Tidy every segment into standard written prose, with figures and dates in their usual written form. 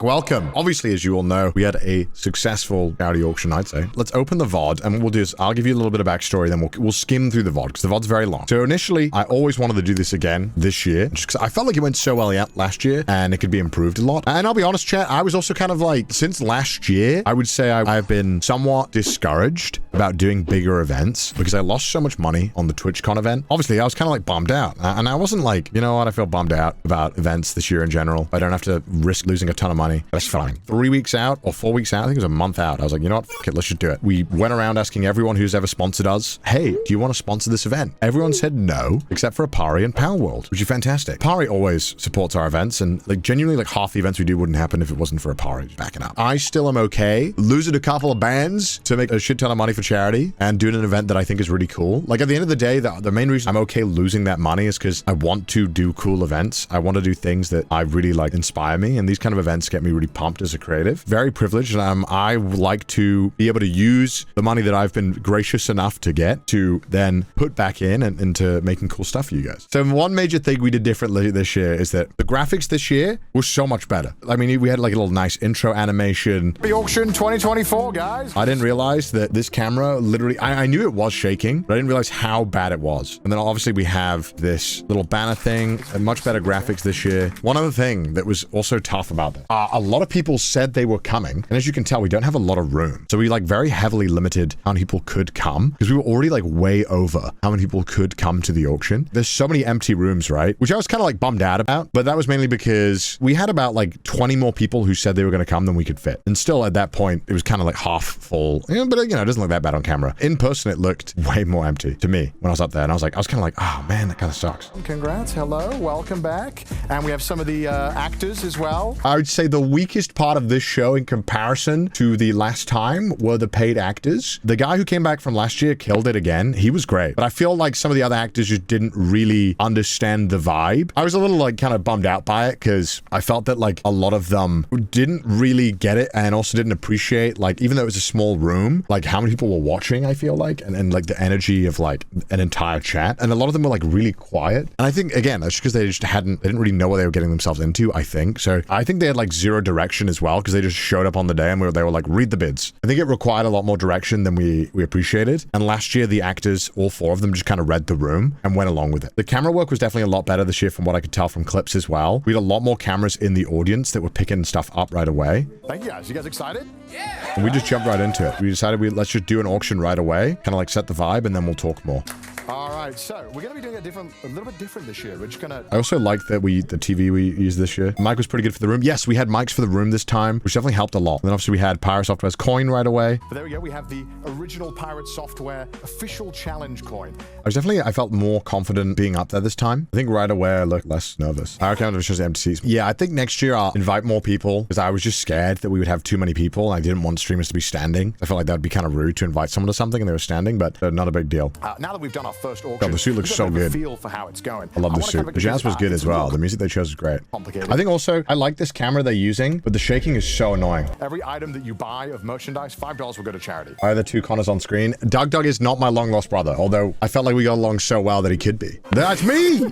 Welcome. Obviously, as you all know, we had a successful charity auction, I'd say. Let's open the VOD, and what we'll do is I'll give you a little bit of backstory, then we'll skim through the VOD, because the VOD's very long. So initially, I always wanted to do this again this year, just because I felt like it went so well last year, and it could be improved a lot. And I'll be honest, chat, I was also kind of like, since last year, I would say I've been somewhat discouraged about doing bigger events, because I lost so much money on the TwitchCon event. Obviously, I was kind of like bummed out. And I wasn't like, you know what, I feel bummed out about events this year in general. I don't have to risk losing a ton of money. That's fine. 3 weeks out or 4 weeks out, I think it was a month out. I was like, you know what? Fuck it, let's just do it. We went around asking everyone who's ever sponsored us, hey, do you want to sponsor this event? Everyone said no, except for Apari and Power World, which is fantastic. Apari always supports our events, and like genuinely like half the events we do wouldn't happen if it wasn't for Apari just backing up. I still am okay losing a couple of bands to make a shit ton of money for charity and doing an event that I think is really cool. Like at the end of the day, the main reason I'm okay losing that money is because I want to do cool events. I want to do things that I really like inspire me, and these kind of events get me really pumped as a creative. Very privileged, and I like to be able to use the money that I've been gracious enough to get to then put back in and into making cool stuff for you guys. So one major thing we did differently this year is that the graphics this year was so much better. I mean, we had like a little nice intro animation. The auction 2024, guys. I didn't realize that this camera literally, I knew it was shaking, but I didn't realize how bad it was. And then obviously we have this little banner thing and much better graphics this year. One other thing that was also tough about this, a lot of people said they were coming, and as you can tell, we don't have a lot of room, so we like very heavily limited how many people could come, because we were already like way over how many people could come to the auction. There's so many empty rooms, right, which I was kind of like bummed out about, but that was mainly because we had about like 20 more people who said they were going to come than we could fit, and still at that point it was kind of like half full, but you know, it doesn't look that bad on camera. In person it looked way more empty to me when I was up there, and I was kind of like, oh man, that kind of sucks. Congrats, hello, welcome back. And we have some of the actors as well. I would say the weakest part of this show in comparison to the last time were the paid actors. The guy who came back from last year killed it again. He was great, but I feel like some of the other actors just didn't really understand the vibe. I was a little like kind of bummed out by it, because I felt that like a lot of them didn't really get it, and also didn't appreciate, like, even though it was a small room, like how many people were watching, I feel like, and like the energy of like an entire chat, and a lot of them were like really quiet. And I think again, that's because they didn't really know what they were getting themselves into, I think. So I think they had like zero direction as well, because they just showed up on the day and they were like, read the bids. I think it required a lot more direction than we appreciated. And last year, the actors, all four of them, just kind of read the room and went along with it. The camera work was definitely a lot better this year from what I could tell from clips as well. We had a lot more cameras in the audience that were picking stuff up right away. Thank you guys. You guys excited? Yeah. And we just jumped right into it. We decided let's just do an auction right away, kind of like set the vibe, and then we'll talk more. All right, so we're going to be doing a little bit different this year. We're just going to... I also like that the TV we used this year. Mic was pretty good for the room. Yes, we had mics for the room this time, which definitely helped a lot. And then obviously we had Pirate Software's coin right away. But there we go. We have the original Pirate Software official challenge coin. I felt more confident being up there this time. I think right away I looked less nervous. Pirate Counter was just empty seats. Yeah, I think next year I'll invite more people, because I was just scared that we would have too many people. And I didn't want streamers to be standing. I felt like that would be kind of rude to invite someone to something and they were standing, but not a big deal. Now that we've done our first auction, God, the suit looks so good. Feel for how it's going. I love the suit. The jazz was good as well. The music they chose is great. Complicated. I think also I like this camera they're using, but the shaking is so annoying. Every item that you buy of merchandise, $5 will go to charity. I have the two Connors on screen. DawgVA is not my long lost brother, although I felt like we got along so well that he could be. That's me.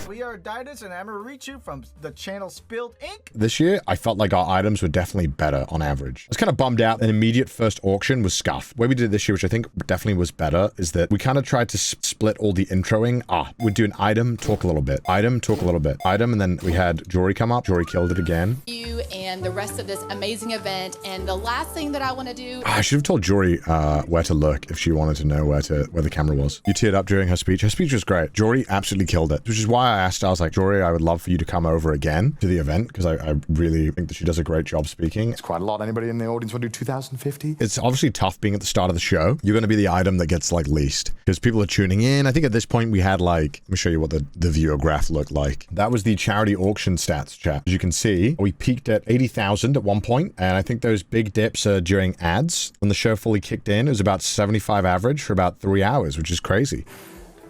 We are Didas and Amarichu from the channel Spilled Ink. This year, I felt like our items were definitely better on average. I was kind of bummed out. An immediate first auction was scuffed. The way we did it this year, which I think definitely was better, is that we kind of tried to split all the introing. We'd do an item, talk a little bit. Item, talk a little bit. Item, and then we had Jory come up. Jory killed it again. You and the rest of this amazing event. And the last thing that I want to do... I should have told Jory where to look if she wanted to know where the camera was. You teared up during her speech. Her speech was great. Jory absolutely killed it, which is why I asked her, I was like, Jory, I would love for you to come over again to the event, because I really think that she does a great job speaking. It's quite a lot. Anybody in the audience want to do 2,050? It's obviously tough being at the start of the show. You're going to be the item that gets like least, because people are tuning in. I think at this point we had like, let me show you what the viewer graph looked like. That was the charity auction stats, chat. As you can see, we peaked at 80,000 at one point, and I think those big dips are during ads. When the show fully kicked in, it was about 75 average for about 3 hours, which is crazy.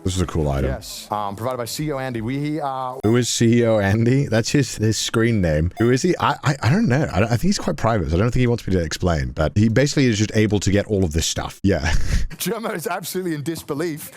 This is a cool item. Yes. Provided by CEO Andy. Who is CEO Andy? That's his screen name. Who is he? I don't know. I think he's quite private, so I don't think he wants me to explain. But he basically is just able to get all of this stuff. Yeah. Germo is absolutely in disbelief.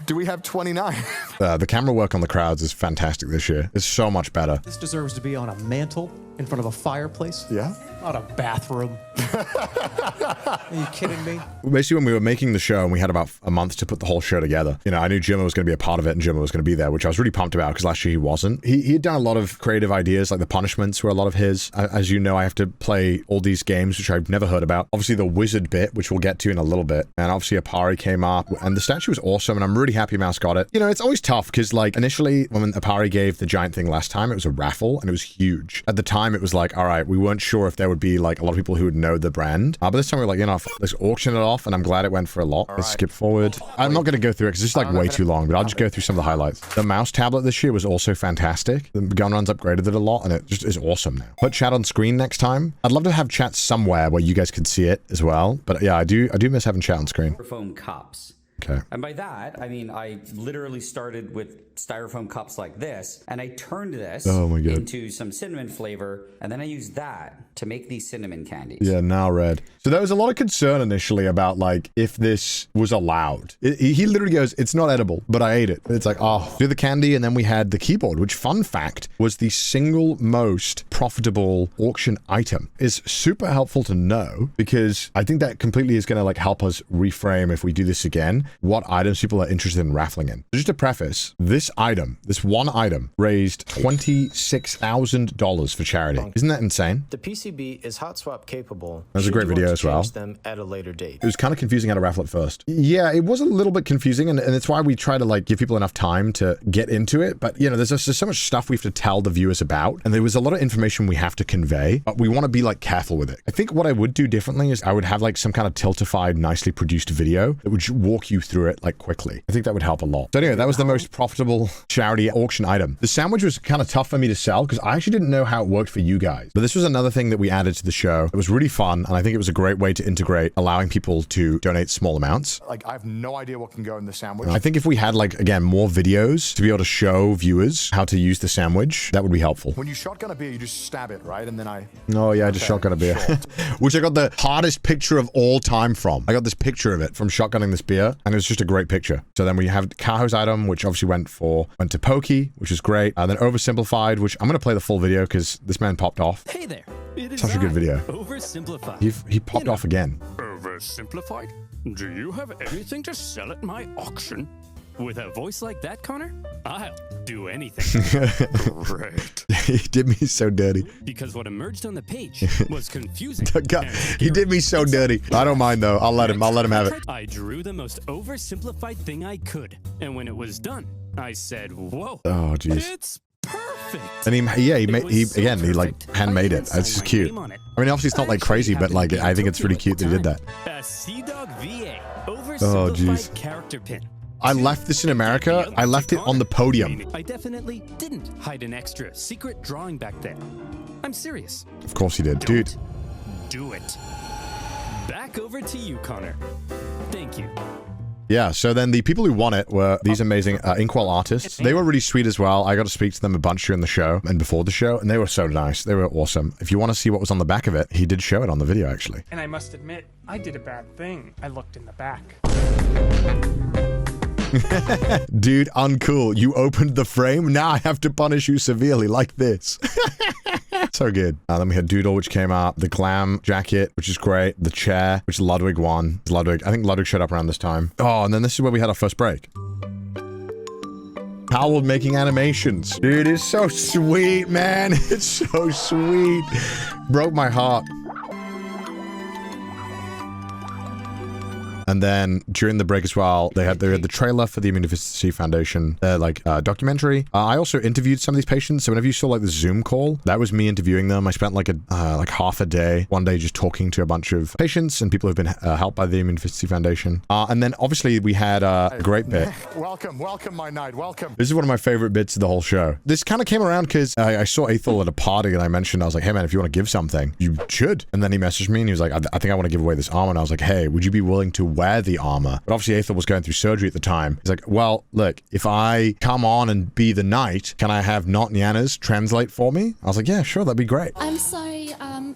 Do we have 29? The camera work on the crowds is fantastic this year. It's so much better. This deserves to be on a mantle in front of a fireplace. Yeah. Not a bathroom. Are you kidding me? Basically, when we were making the show and we had about a month to put the whole show together, you know, I knew Jimmo was going to be a part of it and Jimmo was going to be there, which I was really pumped about because last year he wasn't. He had done a lot of creative ideas, like the punishments were a lot of his. As you know, I have to play all these games, which I've never heard about. Obviously, the wizard bit, which we'll get to in a little bit. And obviously, Apari came up and the statue was awesome. And I'm really happy Mouse got it. You know, it's always tough because, like, initially when Apari gave the giant thing last time, it was a raffle and it was huge. At the time, it was like, all right, we weren't sure if there would be like a lot of people who would know the brand. But this time we were like, you know, let's auction it off. And I'm glad it went for a lot. Let's skip forward. I'm not going to go through it because it's like way too long, but I'll just go through some of the highlights. The mouse tablet this year was also fantastic. The gun runs upgraded it a lot and it just is awesome now. Put chat on screen next time. I'd love to have chat somewhere where you guys could see it as well. But yeah, I do miss having chat on screen. Styrofoam cups. Okay. And by that, I mean, I literally started with styrofoam cups like this, and I turned this into some cinnamon flavor, and then I used that to make these cinnamon candies. Yeah, now red. So there was a lot of concern initially about like if this was allowed. He literally goes, it's not edible, but I ate it. It's like, oh, do the candy, and then we had the keyboard, which fun fact was the single most profitable auction item. Is super helpful to know because I think that completely is going to like help us reframe if we do this again, what items people are interested in raffling in. So just to preface, this one item raised $26,000 for charity. Isn't that insane? The PCB is hot swap capable. That was a great video as well. Them at a later date. It was kind of confusing how to raffle at first. Yeah, it was a little bit confusing, and it's why we try to like give people enough time to get into it. But you know, there's so much stuff we have to tell the viewers about, and there was a lot of information we have to convey, but we want to be like careful with it. I think what I would do differently is I would have like some kind of tiltified, nicely produced video that would walk you through it like quickly. I think that would help a lot. So anyway, that was the most profitable charity auction item. The sandwich was kind of tough for me to sell because I actually didn't know how it worked for you guys. But this was another thing that we added to the show. It was really fun, and I think it was a great way to integrate allowing people to donate small amounts. Like, I have no idea what can go in the sandwich. I think if we had like, again, more videos to be able to show viewers how to use the sandwich, that would be helpful. When you shotgun a beer, you just stab it, right? And then Oh yeah, I just shotgun a beer. Which I got the hardest picture of all time from. I got this picture of it from shotgunning this beer, and it was just a great picture. So then we have Kaho's item, which obviously went to Pokey, which is great. And then Oversimplified, which I'm going to play the full video because this man popped off. Hey there. It is such a good video. Oversimplified. He popped off again. Oversimplified? Do you have anything to sell at my auction? With a voice like that, Connor, I'll do anything. Great. He did me so dirty. Because what emerged on the page was confusing. God, he did me so dirty. I don't mind though. I'll let him have it. I drew the most oversimplified thing I could, and when it was done, I said, "Whoa!" Oh, jeez. It's perfect. And he like handmade it. It's just cute. I mean, obviously it's not like crazy, but like I think it's really cute that he did that. A CDawgVA oversimplified character pin. I left this in America. I left it on the podium. I definitely didn't hide an extra secret drawing back there. I'm serious. Of course he did, dude. Do it. Back over to you, Connor. Thank you. Yeah, so then the people who won it were these amazing Inkwell artists. They were really sweet as well. I got to speak to them a bunch during the show and before the show, and they were so nice. They were awesome. If you want to see what was on the back of it, he did show it on the video, actually. And I must admit, I did a bad thing. I looked in the back. Dude, uncool. You opened the frame. Now I have to punish you severely like this. So good. Then we had Doodle, which came out. The Glam jacket, which is great. The chair, which Ludwig won. I think Ludwig showed up around this time. Oh, and then this is where we had our first break. Howell making animations. Dude, it's so sweet, man. It's so sweet. Broke my heart. And then during the break as well, they had the trailer for the Immunodeficiency Foundation, documentary. I also interviewed some of these patients. So whenever you saw like the Zoom call, that was me interviewing them. I spent like half a day, one day just talking to a bunch of patients and people who've been helped by the Immunodeficiency Foundation. And then obviously we had a great bit. Welcome, my knight, welcome. This is one of my favorite bits of the whole show. This kind of came around because I saw Ethel at a party and I was like, hey man, if you want to give something, you should. And then he messaged me and he was like, I think I want to give away this armor. And I was like, hey, would you be willing to wear the armor. But obviously Aethel was going through surgery at the time. He's like, well, look, if I come on and be the knight, can I have Not Nyanna's translate for me? I was like, yeah, sure, that'd be great. I'm sorry,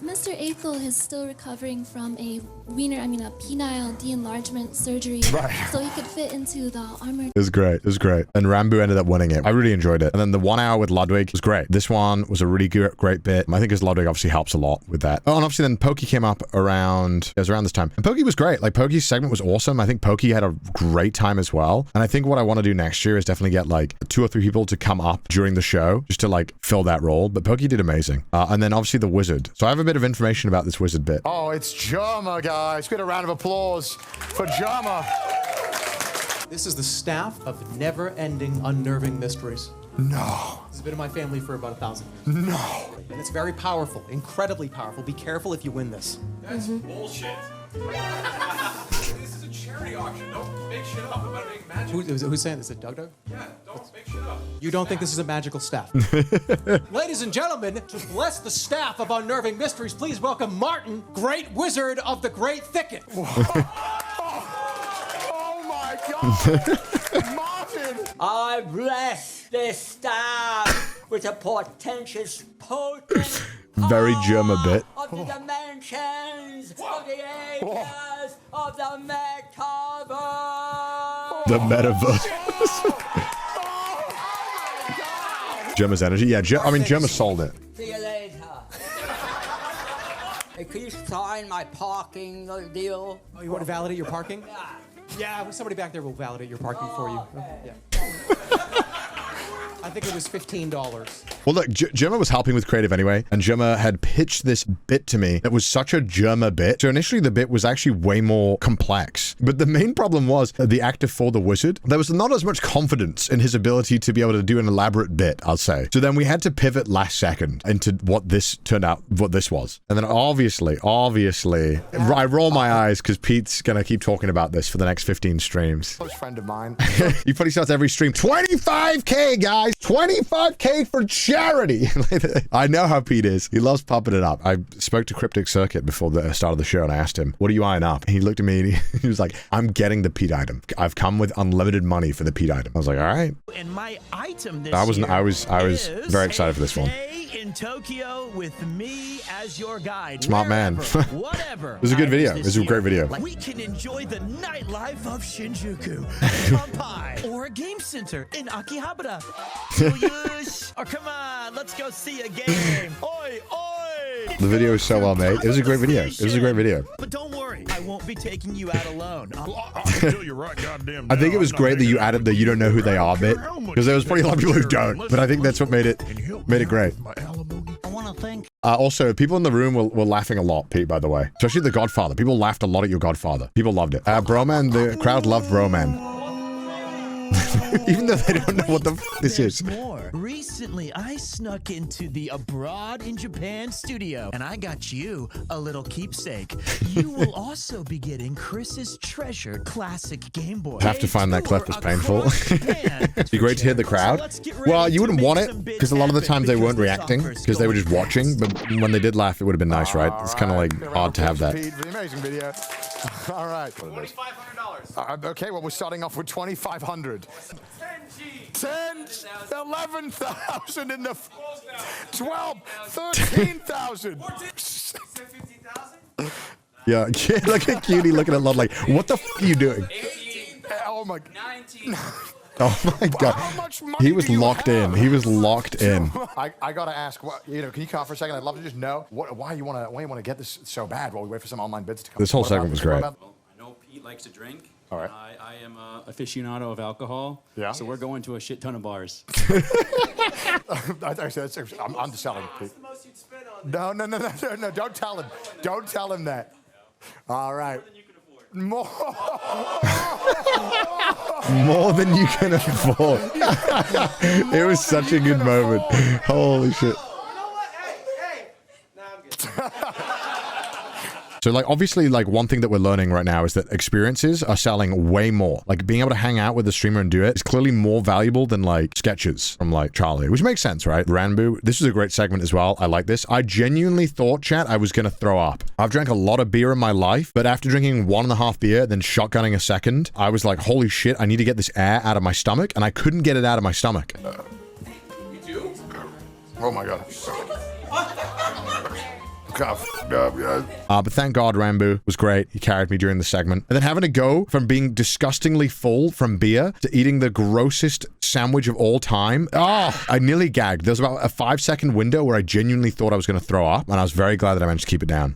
Mr. Aethel is still recovering from a penile de-enlargement surgery. Right. So he could fit into the armor. It was great. It was great. And Rambo ended up winning it. I really enjoyed it. And then the 1 hour with Ludwig was great. This one was a really great bit. I think because Ludwig obviously helps a lot with that. Oh, and obviously then Pokey came up around, it was around this time. And Pokey was great. Like Pokey's segment was awesome. I think Pokey had a great time as well. And I think what I want to do next year is definitely get like 2 or 3 people to come up during the show just to like fill that role. But Pokey did amazing. And then obviously the wizard. So I have a bit of information about this wizard bit. Oh, it's Germa, guys. Get a round of applause for Germa. This is the staff of never-ending unnerving mysteries. No. This has been in my family for about 1,000 years. No. And it's very powerful, incredibly powerful. Be careful if you win this. That's bullshit. This is a charity auction. Don't make shit up about making magic. Who's saying this? Is it DawgVA? Yeah, don't make shit up. You don't think this is a magical staff? Ladies and gentlemen, to bless the staff of Unnerving Mysteries, please welcome Martin, Great Wizard of the Great Thicket. Oh my God. Martin. I bless this staff with a portentous, potent Very Germa bit. of the dimensions, of the ages, of the metaverse. The metaverse. Gemma's energy. Yeah, I mean, Gemma sold it. See you later. Hey, can you sign my parking deal? Oh, you want to validate your parking? Yeah. Yeah, somebody back there will validate your parking for you. Yeah. I think it was $15. Well, look, Gemma was helping with creative anyway, and Gemma had pitched this bit to me that was such a Gemma bit. So initially the bit was actually way more complex. But the main problem was the actor for the wizard, there was not as much confidence in his ability to be able to do an elaborate bit, I'll say. So then we had to pivot last second into what this turned out, what this was. And then obviously, I roll my eyes because Pete's going to keep talking about this for the next 15 streams. Close friend of mine. He probably starts every stream. 25K, guys! 25K for charity! I know how Pete is. He loves pumping it up. I spoke to Cryptic Circuit before the start of the show and I asked him, what are you eyeing up? And he looked at me and he was like, I'm getting the Pete item. I've come with unlimited money for the Pete item. I was like, all right. And my item this I was very excited for this one. In Tokyo with me as your guide. Smart man. Whatever. It was a good video. It was a great video. We can enjoy the nightlife of Shinjuku, Kampai, or a game center in Akihabara. Or come on, let's go see a game. Oi, oi! The video is so well made. It was a great video. It was a great video. But don't worry, I won't be taking you out alone. I think it was great that you added the you don't know who they are bit, because there was probably a lot of people who don't, but I think that's what made it great. I want to thank. Also, people in the room were laughing a lot, Pete, by the way. Especially The Godfather. People laughed a lot at your Godfather. People loved it. Broman, the crowd loved Broman. Even though they don't know what the f this is. Recently, I snuck into the Abroad in Japan studio, and I got you a little keepsake. You will also be getting Chris's treasured classic Game Boy. I have to find that clip. It's painful. It'd be great to hear the crowd. Well, you wouldn't want it, because a lot of the times they weren't reacting, because they were just watching, but when they did laugh, it would have been nice, right? It's kind of like odd to have that. Amazing video. All right. $2,500. Okay, well, we're starting off with 2,500. 11,000 in the 12, 13,000. Yeah, look at Cutie looking at Lud like, what the f are you doing? 18, oh my. 19. Oh my God. He was locked in. He was locked in. I gotta ask, what, can you come for a second? I'd love to just know why you wanna get this so bad while we wait for some online bids to come. This whole segment was great. I know Pete likes to drink. All right. I am an aficionado of alcohol. Yeah. So we're going to a shit ton of bars. I'm underselling, Pete. No, don't tell him. Don't tell him that. All right. More than you can afford. It was such a good moment. Holy shit. So like, obviously, like one thing that we're learning right now is that experiences are selling way more. Like being able to hang out with the streamer and do it is clearly more valuable than like sketches from like Charlie, which makes sense, right? Rambo, this is a great segment as well. I like this. I genuinely thought, chat, I was going to throw up. I've drank a lot of beer in my life, but after drinking 1.5 beer, then shotgunning a second, I was like, holy shit, I need to get this air out of my stomach, and I couldn't get it out of my stomach. You do? Oh my God. But thank God Rambo was great. He carried me during the segment. And then having to go from being disgustingly full from beer to eating the grossest sandwich of all time. Oh, I nearly gagged. There was about a 5-second window where I genuinely thought I was going to throw up, and I was very glad that I managed to keep it down.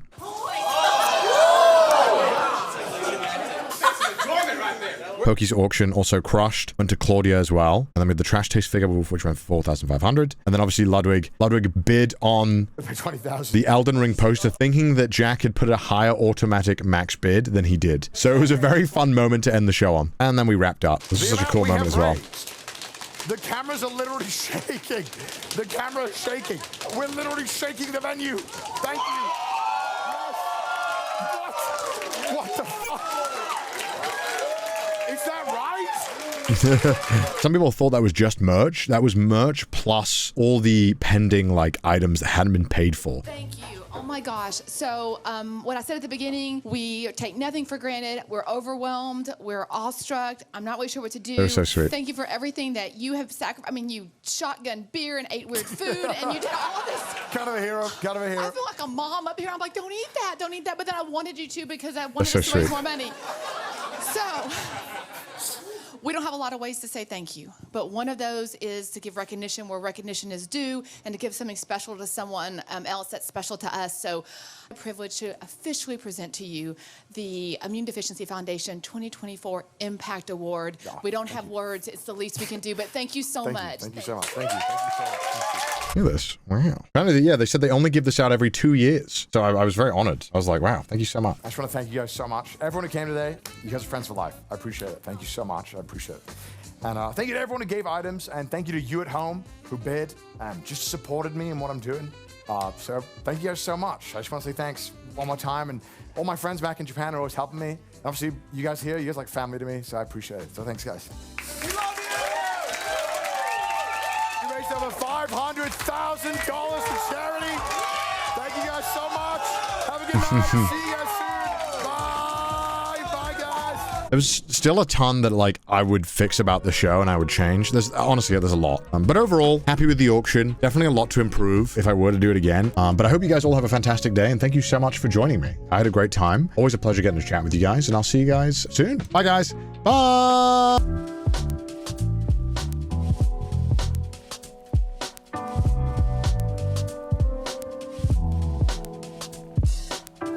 Pokey's auction also crushed. Went to Claudia as well. And then we had the trash taste figure, which went for 4,500. And then obviously Ludwig. Ludwig bid on 20,000. The Elden Ring poster, thinking that Jack had put a higher automatic max bid than he did. So it was a very fun moment to end the show on. And then we wrapped up. This was such a cool moment as well. The cameras are literally shaking. The camera is shaking. We're literally shaking the venue. Thank you. Yes. What the fuck? Is that right? Some people thought that was just merch. That was merch plus all the pending like items that hadn't been paid for. Thank you. Oh my gosh. So what I said at the beginning, we take nothing for granted. We're overwhelmed. We're awestruck. I'm not really sure what to do. That was so sweet. Thank you for everything that you have sacrificed. I mean, you shotgun beer and ate weird food and you did all of this. Kind of a hero. Kind of a hero. I feel like a mom up here. I'm like, don't eat that. Don't eat that. But then I wanted you to because I wanted so us to raise sweet. more money. So we don't have a lot of ways to say thank you, but one of those is to give recognition where recognition is due and to give something special to someone else that's special to us. So I'm privileged to officially present to you the Immune Deficiency Foundation 2024 Impact Award. We don't have words. It's the least we can do, but thank you so much. Thank you so much. Thank you. Thank you so much. Thank you. Look at this. Wow. Apparently, yeah, they said they only give this out every 2 years. So I was very honored. I was like, wow, thank you so much. I just want to thank you guys so much. Everyone who came today, you guys are friends for life. I appreciate it. Thank you so much. I appreciate it. And thank you to everyone who gave items, and thank you to you at home who bid and just supported me in what I'm doing. So thank you guys so much. I just want to say thanks one more time, and all my friends back in Japan are always helping me. And obviously, you guys here, you guys are like family to me, so I appreciate it. So thanks, guys. We love you! We raised over $500,000 for charity. Thank you guys so much. Have a good night. See you guys soon. Bye. Bye, guys. There was still a ton that like I would fix about the show and I would change. There's honestly, there's a lot. But overall, happy with the auction. Definitely a lot to improve if I were to do it again. But I hope you guys all have a fantastic day, and thank you so much for joining me. I had a great time. Always a pleasure getting to chat with you guys, and I'll see you guys soon. Bye, guys. Bye.